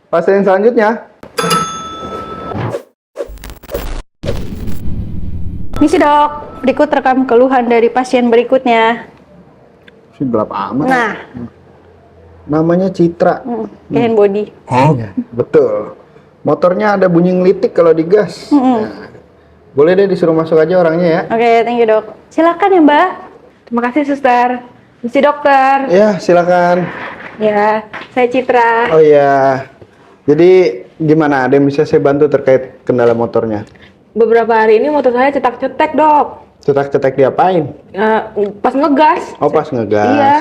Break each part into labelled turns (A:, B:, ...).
A: Pasien selanjutnya.
B: Misi dok, berikut rekam keluhan dari pasien berikutnya.
A: Si gelap amat.
B: Nah,
A: Namanya Citra.
B: hand body.
A: Iya, betul. Motornya ada bunyi ngelitik kalau digas. Nah, boleh deh disuruh masuk aja orangnya ya.
B: Oke, thank you dok. Silakan ya mbak. Terima kasih suster. Misi dokter.
A: Ya, silakan.
B: Ya, saya Citra.
A: Oh iya. Jadi gimana? Ada yang bisa saya bantu terkait kendala motornya?
C: Beberapa hari ini motor saya cetak-cetek, Dok.
A: Cetak-cetek diapain?
C: Pas ngegas.
A: Oh, pas ngegas.
C: Iya.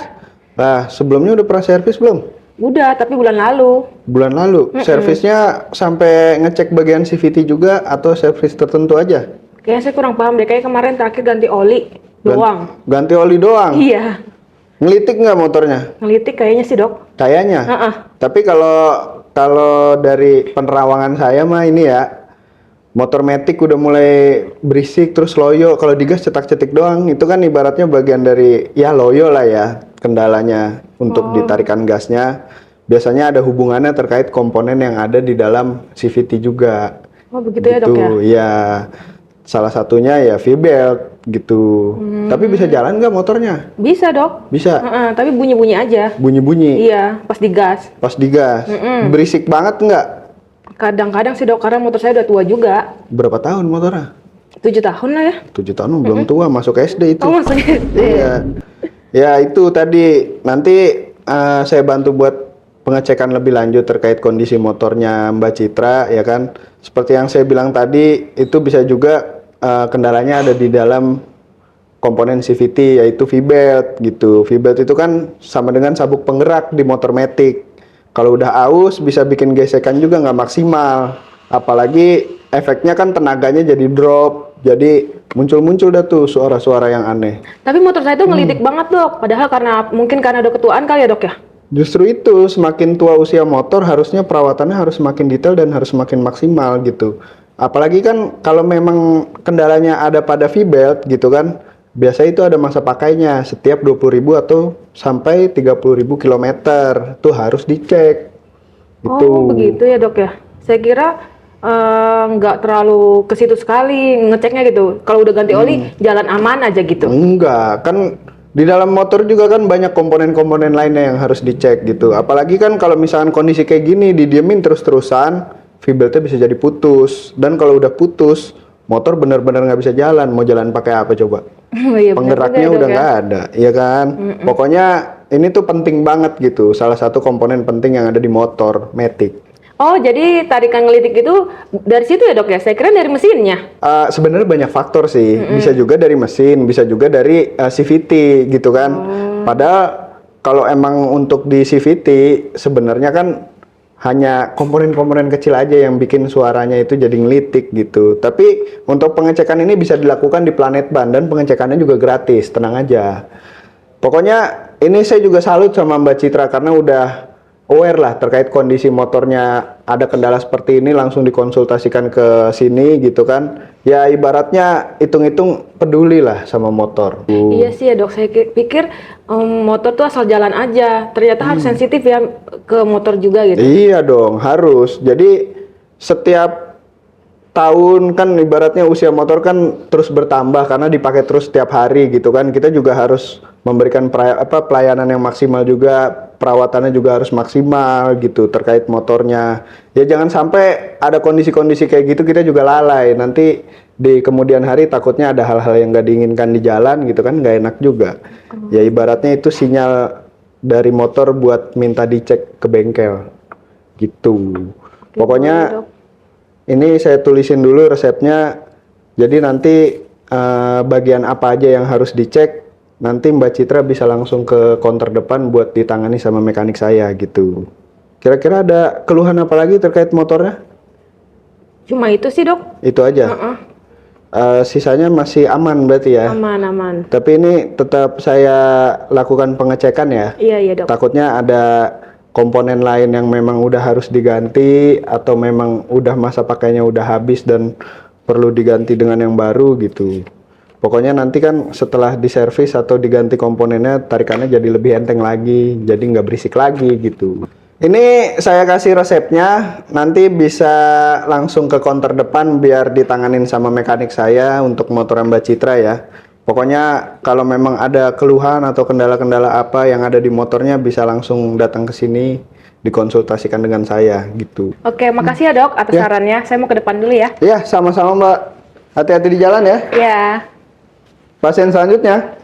A: Nah, sebelumnya udah pernah servis belum?
C: Udah, tapi bulan lalu.
A: Bulan lalu. Servisnya sampai ngecek bagian CVT juga atau servis tertentu aja?
C: Kayaknya saya kurang paham deh. Kayak kemarin terakhir ganti oli doang.
A: Ganti oli doang?
C: Iya.
A: Ngelitik nggak motornya?
C: Ngelitik kayaknya sih, Dok.
A: Kayaknya.
C: Heeh.
A: Tapi kalau dari penerawangan saya mah ini ya, motor matic udah mulai berisik terus loyo. Kalau digas cetak-cetik doang, itu kan ibaratnya bagian dari ya loyo lah ya kendalanya untuk ditarikan gasnya. Biasanya ada hubungannya terkait komponen yang ada di dalam CVT juga.
C: Oh, begitu ya, Dok ya?
A: Ya, salah satunya ya V-belt gitu. Tapi bisa jalan nggak motornya?
C: Bisa, Dok.
A: Bisa.
C: Heeh, tapi bunyi-bunyi aja.
A: Bunyi-bunyi
C: Iya, pas digas.
A: pas digas. Berisik banget nggak?
C: Kadang-kadang sih, Dok, karena motor saya udah tua juga.
A: Berapa tahun motornya?
C: 7 tahun lah ya.
A: 7 tahun belum tua, masuk SD itu.
C: Oh, maksudnya.
A: Iya. Ya itu tadi nanti saya bantu buat pengecekan lebih lanjut terkait kondisi motornya Mbak Citra ya kan. Seperti yang saya bilang tadi, itu bisa juga kendalanya ada di dalam komponen CVT yaitu V-belt gitu. V-belt itu kan sama dengan sabuk penggerak di motor matic. Kalau udah aus bisa bikin gesekan juga nggak maksimal. Apalagi efeknya kan tenaganya jadi drop. Jadi muncul-muncul dah tuh suara-suara yang aneh.
C: Tapi motor saya tuh ngelidik banget, Dok. Padahal mungkin karena udah ketuaan kali ya, Dok ya.
A: Justru itu, semakin tua usia motor harusnya perawatannya harus semakin detail dan harus semakin maksimal gitu. Apalagi kan kalau memang kendalanya ada pada V-belt gitu kan, biasa itu ada masa pakainya setiap 20.000 atau sampai 30.000 kilometer. Tuh harus dicek. Gitu.
C: Oh, begitu ya, Dok ya. Saya kira nggak terlalu ke situ sekali ngeceknya gitu. Kalau udah ganti oli, jalan aman aja gitu.
A: Enggak, kan di dalam motor juga kan banyak komponen-komponen lainnya yang harus dicek gitu. Apalagi kan kalau misalkan kondisi kayak gini didiemin terus-terusan, V-beltnya bisa jadi putus. Dan kalau udah putus, motor benar-benar nggak bisa jalan. Mau jalan pakai apa coba?
C: Oh, iya,
A: Penggeraknya
C: bener juga ya,
A: udah
C: Dok,
A: nggak ada, ya kan? Pokoknya ini tuh penting banget gitu. Salah satu komponen penting yang ada di motor matic.
C: Oh, jadi tarikan ngelitik itu dari situ ya, Dok ya? Saya kira dari mesinnya.
A: Sebenarnya banyak faktor sih, bisa juga dari mesin, bisa juga dari CVT gitu kan. Padahal kalau emang untuk di CVT sebenarnya kan hanya komponen-komponen kecil aja yang bikin suaranya itu jadi ngelitik gitu. Tapi untuk pengecekan ini bisa dilakukan di Planet Ban dan pengecekannya juga gratis, tenang aja. Pokoknya ini saya juga salut sama Mbak Citra karena udah aware lah terkait kondisi motornya ada kendala seperti ini, langsung dikonsultasikan ke sini gitu kan. Ya ibaratnya hitung-hitung peduli lah sama motor.
C: Iya sih ya, Dok. Saya pikir motor tuh asal jalan aja. Ternyata harus sensitif ya ke motor juga gitu.
A: Iya dong, harus. Jadi setiap tahun kan ibaratnya usia motor kan terus bertambah karena dipakai terus setiap hari gitu kan. Kita juga harus memberikan pelayanan yang maksimal juga, perawatannya juga harus maksimal gitu terkait motornya. Ya jangan sampai ada kondisi-kondisi kayak gitu kita juga lalai. Nanti di kemudian hari takutnya ada hal-hal yang nggak diinginkan di jalan gitu kan, nggak enak juga. Ya ibaratnya itu sinyal dari motor buat minta dicek ke bengkel gitu. Pokoknya
C: Dok.
A: ini saya tulisin dulu resepnya. Jadi nanti bagian apa aja yang harus dicek, nanti Mbak Citra bisa langsung ke counter depan buat ditangani sama mekanik saya gitu. Kira-kira ada keluhan apa lagi terkait motornya?
C: Cuma itu sih, Dok.
A: Itu aja. Sisanya masih aman berarti ya?
C: Aman-aman.
A: Tapi ini tetap saya lakukan pengecekan ya?
C: Iya, iya, Dok.
A: Takutnya ada komponen lain yang memang udah harus diganti atau memang udah masa pakainya udah habis dan perlu diganti dengan yang baru gitu. Pokoknya nanti kan setelah diservis atau diganti komponennya tarikannya jadi lebih enteng lagi, jadi nggak berisik lagi gitu. Ini saya kasih resepnya, nanti bisa langsung ke counter depan biar ditanganin sama mekanik saya untuk motor Mbak Citra ya. Pokoknya kalau memang ada keluhan atau kendala-kendala apa yang ada di motornya bisa langsung datang ke sini dikonsultasikan dengan saya gitu.
C: Oke, makasih ya dok atas
A: Ya.
C: sarannya. Saya mau ke depan dulu ya.
A: Iya, sama-sama Mbak. Hati-hati di jalan ya.
C: Ya.
A: Pasien selanjutnya.